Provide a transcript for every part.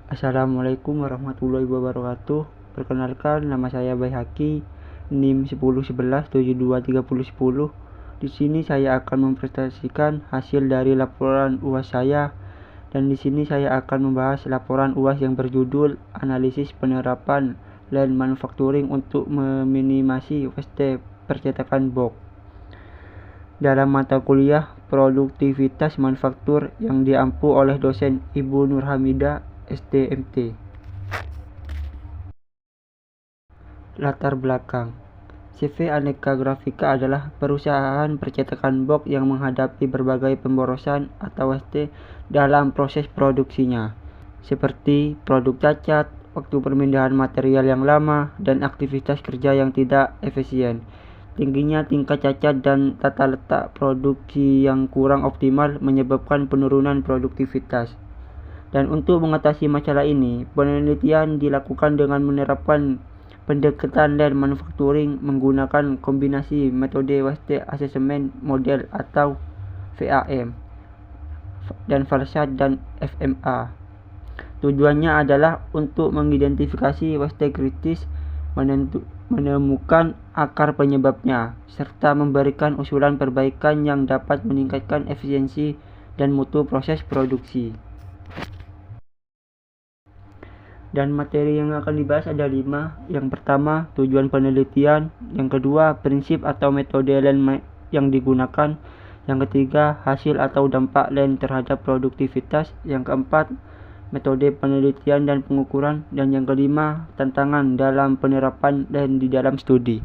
Assalamualaikum warahmatullahi wabarakatuh. Perkenalkan, nama saya Baihaki, NIM 1011723010. Di sini saya akan mempresentasikan hasil dari laporan UAS saya, dan di sini saya akan membahas laporan UAS yang berjudul Analisis Penerapan Lean Manufacturing untuk Meminimasi Waste Percetakan box dalam mata kuliah Produktivitas Manufaktur yang diampu oleh dosen Ibu Nurhamidah STMT. Latar belakang CV Aneka Grafika adalah perusahaan percetakan box yang menghadapi berbagai pemborosan atau waste dalam proses produksinya, seperti produk cacat, waktu pemindahan material yang lama, dan aktivitas kerja yang tidak efisien. Tingginya tingkat cacat dan tata letak produksi yang kurang optimal menyebabkan penurunan produktivitas. Dan untuk mengatasi masalah ini, penelitian dilakukan dengan menerapkan pendekatan Lean Manufacturing menggunakan kombinasi metode Waste Assessment Model atau VAM dan Falsat dan FMA. Tujuannya adalah untuk mengidentifikasi waste kritis, menemukan akar penyebabnya, serta memberikan usulan perbaikan yang dapat meningkatkan efisiensi dan mutu proses produksi. Dan materi yang akan dibahas ada 5. Yang pertama, tujuan penelitian. Yang kedua, prinsip atau metode Lean yang digunakan. Yang ketiga, hasil atau dampak Lean terhadap produktivitas. Yang keempat, metode penelitian dan pengukuran. Dan yang kelima, tantangan dalam penerapan Lean di dalam studi.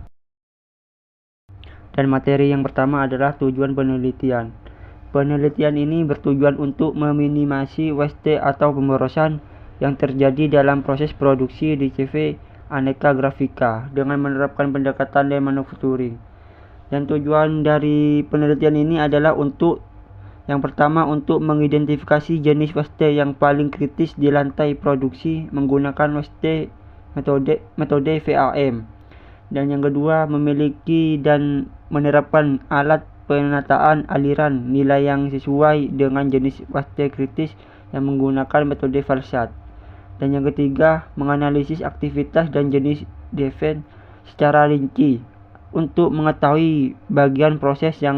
Dan materi yang pertama adalah tujuan penelitian. Penelitian ini bertujuan untuk meminimasi waste atau pemborosan yang terjadi dalam proses produksi di CV Aneka Grafika dengan menerapkan pendekatan Lean Manufacturing. Dan tujuan dari penelitian ini adalah untuk yang pertama, untuk mengidentifikasi jenis waste yang paling kritis di lantai produksi menggunakan waste metode VAM. Dan yang kedua, memiliki dan menerapkan alat penataan aliran nilai yang sesuai dengan jenis waste kritis yang menggunakan metode Falsat. Dan yang ketiga, menganalisis aktivitas dan jenis defect secara rinci untuk mengetahui bagian proses yang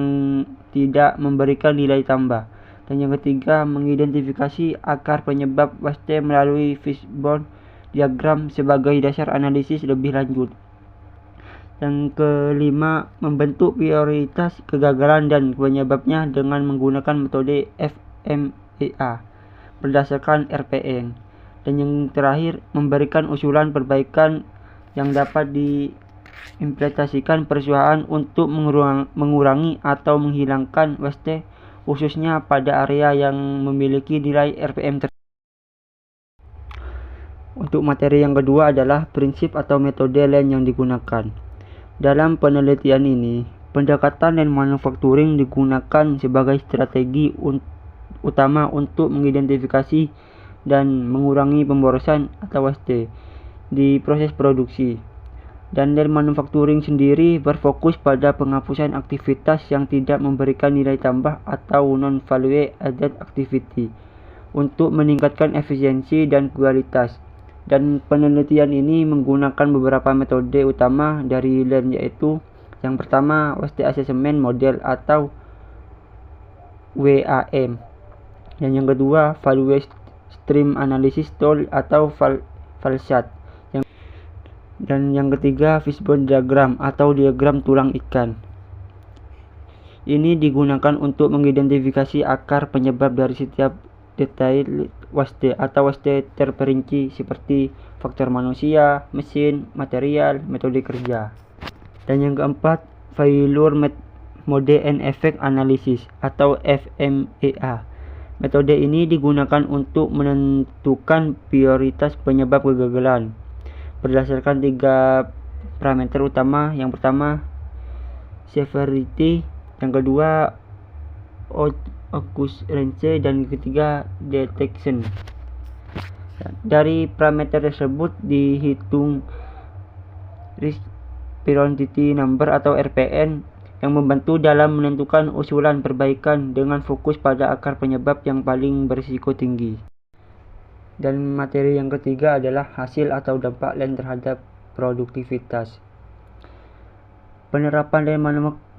tidak memberikan nilai tambah. Dan yang ketiga, mengidentifikasi akar penyebab waste melalui fishbone diagram sebagai dasar analisis lebih lanjut. Yang kelima, membentuk prioritas kegagalan dan penyebabnya dengan menggunakan metode FMEA berdasarkan RPN. Dan yang terakhir, memberikan usulan perbaikan yang dapat diimplementasikan perusahaan untuk mengurangi atau menghilangkan waste, khususnya pada area yang memiliki nilai RPM tertentu. Untuk materi yang kedua adalah prinsip atau metode Lean yang digunakan. Dalam penelitian ini, pendekatan Lean Manufacturing digunakan sebagai strategi utama untuk mengidentifikasi dan mengurangi pemborosan atau waste di proses produksi. Dan Lean Manufacturing sendiri berfokus pada penghapusan aktivitas yang tidak memberikan nilai tambah atau non-value added activity untuk meningkatkan efisiensi dan kualitas. Dan penelitian ini menggunakan beberapa metode utama dari Lean, yaitu yang pertama, Waste Assessment Model atau WAM. Dan yang kedua, Value Stream Analysis Tool atau Falsat. Dan yang ketiga, Fishbone Diagram atau diagram tulang ikan. Ini digunakan untuk mengidentifikasi akar penyebab dari setiap detail waste atau waste terperinci seperti faktor manusia, mesin, material, metode kerja. Dan yang keempat, Failure Mode and Effect Analysis atau FMEA. Metode ini digunakan untuk menentukan prioritas penyebab kegagalan berdasarkan 3 parameter utama. Yang pertama, severity, yang kedua, occurrence, dan yang ketiga, detection. Dari parameter tersebut dihitung Risk Priority Number atau RPN yang membantu dalam menentukan usulan perbaikan dengan fokus pada akar penyebab yang paling berisiko tinggi. Dan materi yang ketiga adalah hasil atau dampak lain terhadap produktivitas. Penerapan dan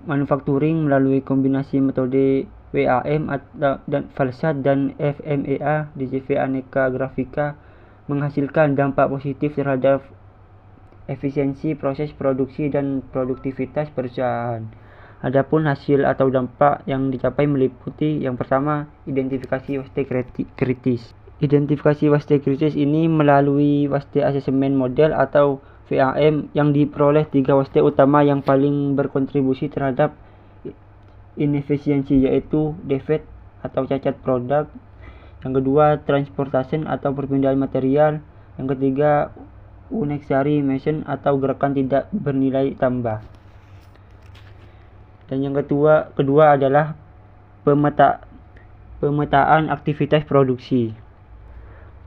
manufacturing melalui kombinasi metode WAM dan Falsat dan FMEA di CV Aneka Grafika menghasilkan dampak positif terhadap efisiensi proses produksi dan produktivitas perusahaan. Adapun hasil atau dampak yang dicapai meliputi yang pertama, identifikasi waste kritis. Identifikasi waste kritis ini melalui waste assessment model atau WAM yang diperoleh 3 waste utama yang paling berkontribusi terhadap inefisiensi, yaitu defect atau cacat produk, yang kedua transportation atau perpindahan material, yang ketiga unnecessary motion atau gerakan tidak bernilai tambah. Dan yang kedua adalah pemetaan aktivitas produksi.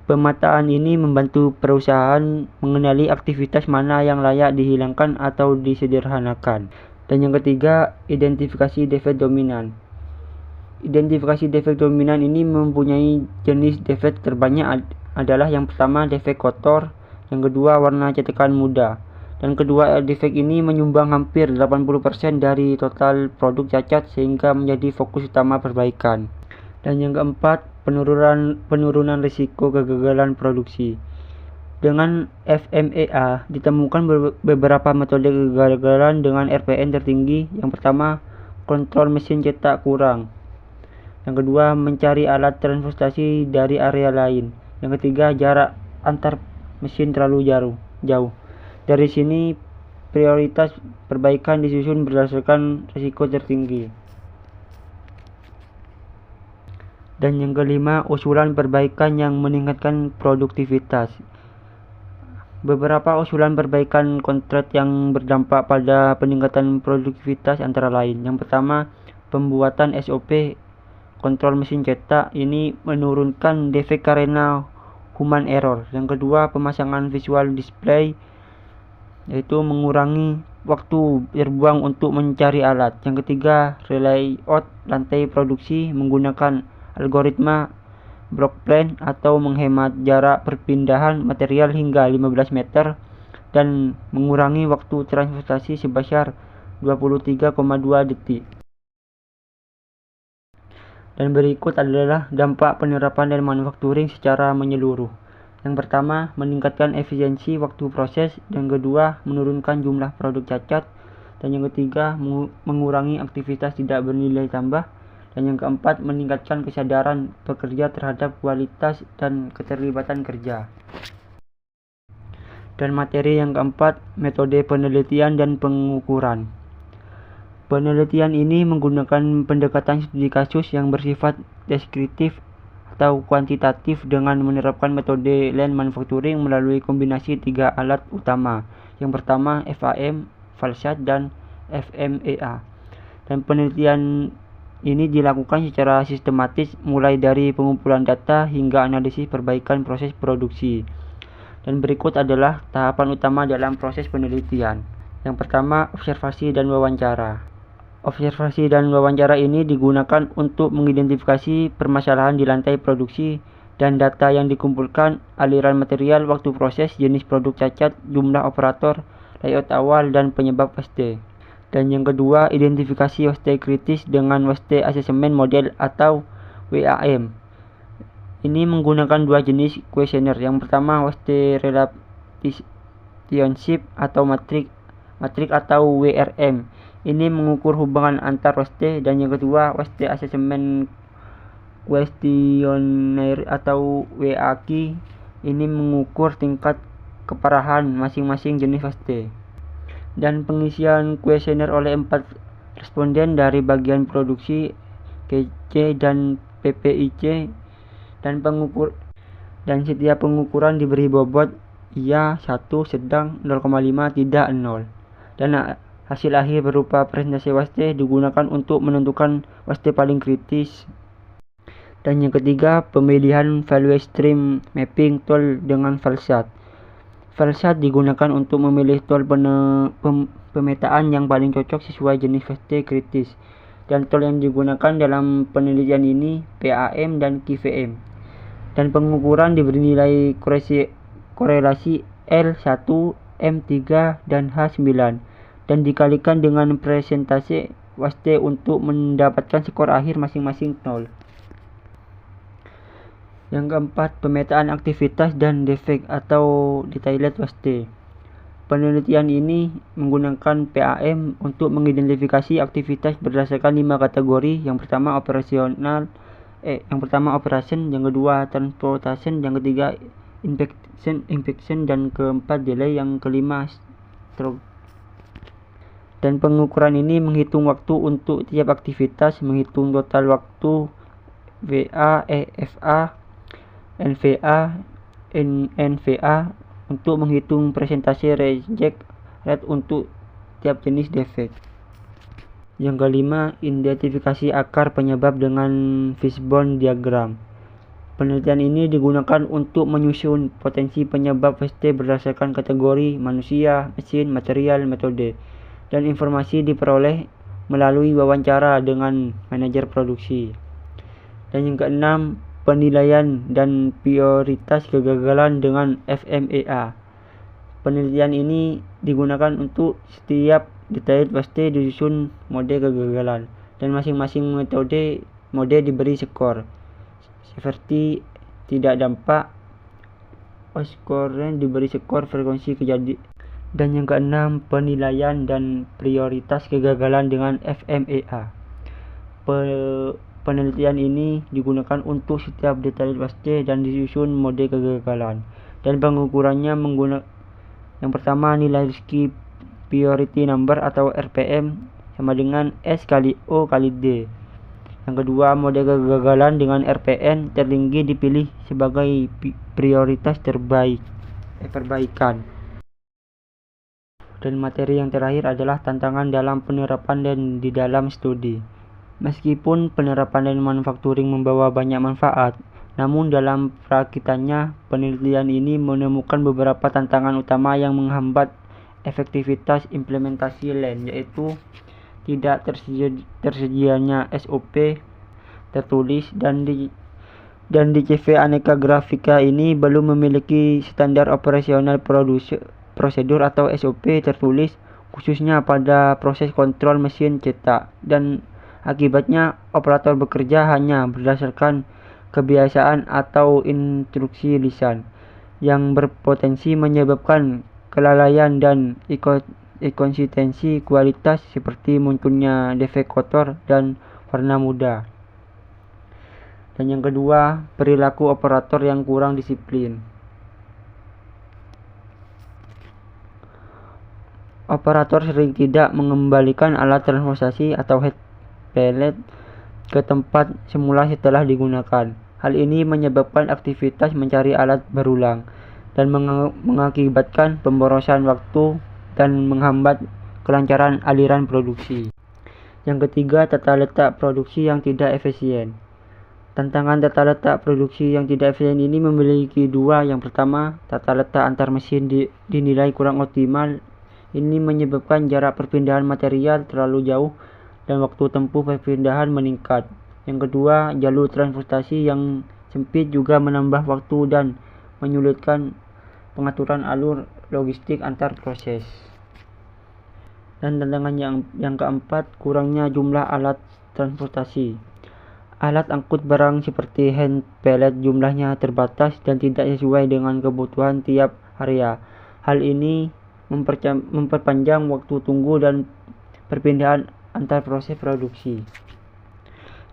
Pemetaan ini membantu perusahaan mengenali aktivitas mana yang layak dihilangkan atau disederhanakan. Dan yang ketiga, identifikasi defect dominan. Identifikasi defect dominan ini mempunyai jenis defect terbanyak adalah yang pertama defect kotor, yang kedua warna cetakan muda. Dan kedua defect ini menyumbang hampir 80% dari total produk cacat sehingga menjadi fokus utama perbaikan. Dan yang keempat, penurunan risiko kegagalan produksi. Dengan FMEA ditemukan beberapa metode kegagalan dengan RPN tertinggi. Yang pertama, kontrol mesin cetak kurang. Yang kedua, mencari alat transportasi dari area lain. Yang ketiga, jarak antar mesin terlalu jauh. Dari sini, prioritas perbaikan disusun berdasarkan risiko tertinggi. Dan yang kelima, usulan perbaikan yang meningkatkan produktivitas. Beberapa usulan perbaikan konkret yang berdampak pada peningkatan produktivitas antara lain. Yang pertama, pembuatan SOP kontrol mesin cetak ini menurunkan defect karena human error. Yang kedua, pemasangan visual display yaitu mengurangi waktu terbuang untuk mencari alat. Yang ketiga, layout lantai produksi menggunakan algoritma block plan atau menghemat jarak perpindahan material hingga 15 meter dan mengurangi waktu transportasi sebesar 23,2 detik. Dan berikut adalah dampak penerapan dan manufacturing secara menyeluruh. Yang pertama, meningkatkan efisiensi waktu proses. Yang kedua, menurunkan jumlah produk cacat. Dan yang ketiga, mengurangi aktivitas tidak bernilai tambah. Dan yang keempat, meningkatkan kesadaran pekerja terhadap kualitas dan keterlibatan kerja. Dan materi yang keempat, metode penelitian dan pengukuran. Penelitian ini menggunakan pendekatan studi kasus yang bersifat deskriptif atau kuantitatif dengan menerapkan metode lean manufacturing melalui kombinasi 3 alat utama. Yang pertama, FAM, Falsat, dan FMEA. Dan penelitian ini dilakukan secara sistematis mulai dari pengumpulan data hingga analisis perbaikan proses produksi. Dan berikut adalah tahapan utama dalam proses penelitian. Yang pertama, observasi dan wawancara. Observasi dan wawancara ini digunakan untuk mengidentifikasi permasalahan di lantai produksi dan data yang dikumpulkan, aliran material, waktu proses, jenis produk cacat, jumlah operator, layout awal, dan penyebab waste. Dan yang kedua, identifikasi waste kritis dengan waste assessment model atau WAM. Ini menggunakan 2 jenis kuesioner. Yang pertama, waste relationship atau matrik atau WRM. Ini mengukur hubungan antar waste. Dan yang kedua, waste assessment questionnaire atau WAQ. Ini mengukur tingkat keparahan masing-masing jenis waste. Dan pengisian kuesioner oleh 4 responden dari bagian produksi, KC dan PPIC, dan setiap pengukuran diberi bobot iya 1, sedang 0,5, tidak 0. Dan hasil akhir berupa presentasi waste digunakan untuk menentukan waste paling kritis. Dan yang ketiga, pemilihan value stream mapping tool dengan Falsat. Falsat digunakan untuk memilih tool pemetaan yang paling cocok sesuai jenis waste kritis. Dan tool yang digunakan dalam penelitian ini PAM dan QVM. Dan pengukuran diberi nilai korelasi L1, M3, dan H9 dan dikalikan dengan presentase waste untuk mendapatkan skor akhir masing-masing 0. Yang keempat, pemetaan aktivitas dan defek atau detailed waste. Penelitian ini menggunakan PAM untuk mengidentifikasi aktivitas berdasarkan 5 kategori. Yang pertama operation, yang kedua transportation, yang ketiga inspection, dan keempat delay, yang kelima stroke. Dan pengukuran ini menghitung waktu untuk tiap aktivitas, menghitung total waktu VA, FA, NVA, NVA untuk menghitung presentase reject rate untuk tiap jenis defek. Yang kelima, identifikasi akar penyebab dengan fishbone diagram. Penelitian ini digunakan untuk menyusun potensi penyebab waste berdasarkan kategori manusia, mesin, material, metode, dan informasi diperoleh melalui wawancara dengan manajer produksi. Dan yang keenam, penilaian dan prioritas kegagalan dengan FMEA. Penelitian ini digunakan untuk setiap detail waste disusun mode kegagalan, dan masing-masing mode diberi skor, seperti tidak dampak, skornya diberi skor frekuensi kejadian. Dan yang keenam, penilaian dan prioritas kegagalan dengan FMEA. Penelitian ini digunakan untuk setiap detail waste dan disusun mode kegagalan, dan pengukurannya yang pertama, nilai risky priority number atau RPM sama dengan S kali O kali D. Yang kedua, mode kegagalan dengan RPN tertinggi dipilih sebagai prioritas perbaikan. Dan materi yang terakhir adalah tantangan dalam penerapan dan di dalam studi. Meskipun penerapan dan manufacturing membawa banyak manfaat, namun dalam perakitannya penelitian ini menemukan beberapa tantangan utama yang menghambat efektivitas implementasi Lean, yaitu tidak tersedianya SOP tertulis, dan di CV Aneka Grafika ini belum memiliki standar operasional prosedur atau SOP tertulis, khususnya pada proses kontrol mesin cetak, dan akibatnya operator bekerja hanya berdasarkan kebiasaan atau instruksi lisan yang berpotensi menyebabkan kelalaian dan inkonsistensi kualitas, seperti munculnya defek kotor dan warna muda. Dan yang kedua, perilaku operator yang kurang disiplin. Operator sering tidak mengembalikan alat transportasi atau head pellet ke tempat semula setelah digunakan. Hal ini menyebabkan aktivitas mencari alat berulang dan mengakibatkan pemborosan waktu dan menghambat kelancaran aliran produksi. Yang ketiga, tata letak produksi yang tidak efisien. Tantangan tata letak produksi yang tidak efisien ini memiliki dua. Yang pertama, tata letak antar mesin dinilai kurang optimal. Ini menyebabkan jarak perpindahan material terlalu jauh dan waktu tempuh perpindahan meningkat. Yang kedua, jalur transportasi yang sempit juga menambah waktu dan menyulitkan pengaturan alur logistik antar proses. Dan tantangan yang keempat, kurangnya jumlah alat transportasi. Alat angkut barang seperti hand pallet jumlahnya terbatas dan tidak sesuai dengan kebutuhan tiap area. Hal ini memperpanjang waktu tunggu dan perpindahan antar proses produksi.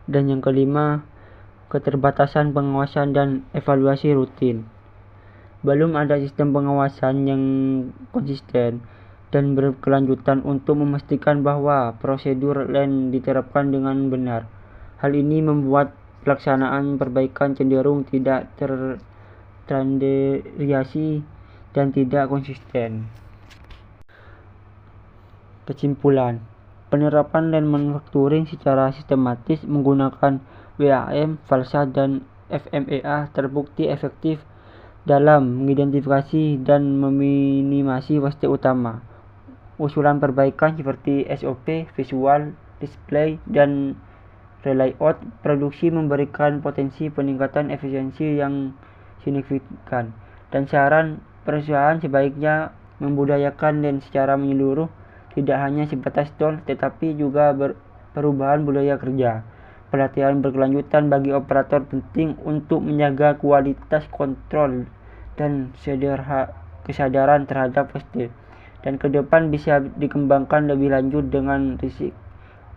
Dan yang kelima, keterbatasan pengawasan dan evaluasi rutin. Belum ada sistem pengawasan yang konsisten dan berkelanjutan untuk memastikan bahwa prosedur Lean diterapkan dengan benar. Hal ini membuat pelaksanaan perbaikan cenderung tidak terstandarisasi dan tidak konsisten. Kesimpulan, penerapan Lean Manufacturing secara sistematis menggunakan WAM, FALSA, dan FMEA terbukti efektif dalam mengidentifikasi dan meminimasi waste utama. Usulan perbaikan seperti SOP, visual, display, dan relayout produksi memberikan potensi peningkatan efisiensi yang signifikan. Dan saran perusahaan sebaiknya membudayakan dan secara menyeluruh, tidak hanya sebatas tool, tetapi juga perubahan budaya kerja. Pelatihan berkelanjutan bagi operator penting untuk menjaga kualitas kontrol dan kesadaran terhadap waste. Dan ke depan bisa dikembangkan lebih lanjut dengan risk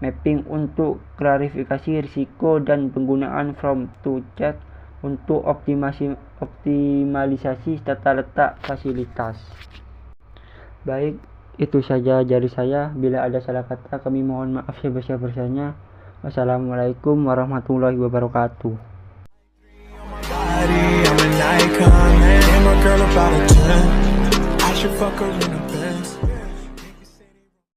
mapping untuk klarifikasi risiko dan penggunaan from to chat untuk optimalisasi tata letak fasilitas. Baik, itu saja dari saya. Bila ada salah kata, kami mohon maaf sebesar-besarnya. Wassalamualaikum warahmatullahi wabarakatuh. I'm an icon, man. And my girl about a 10. I should fuck her in a Benz.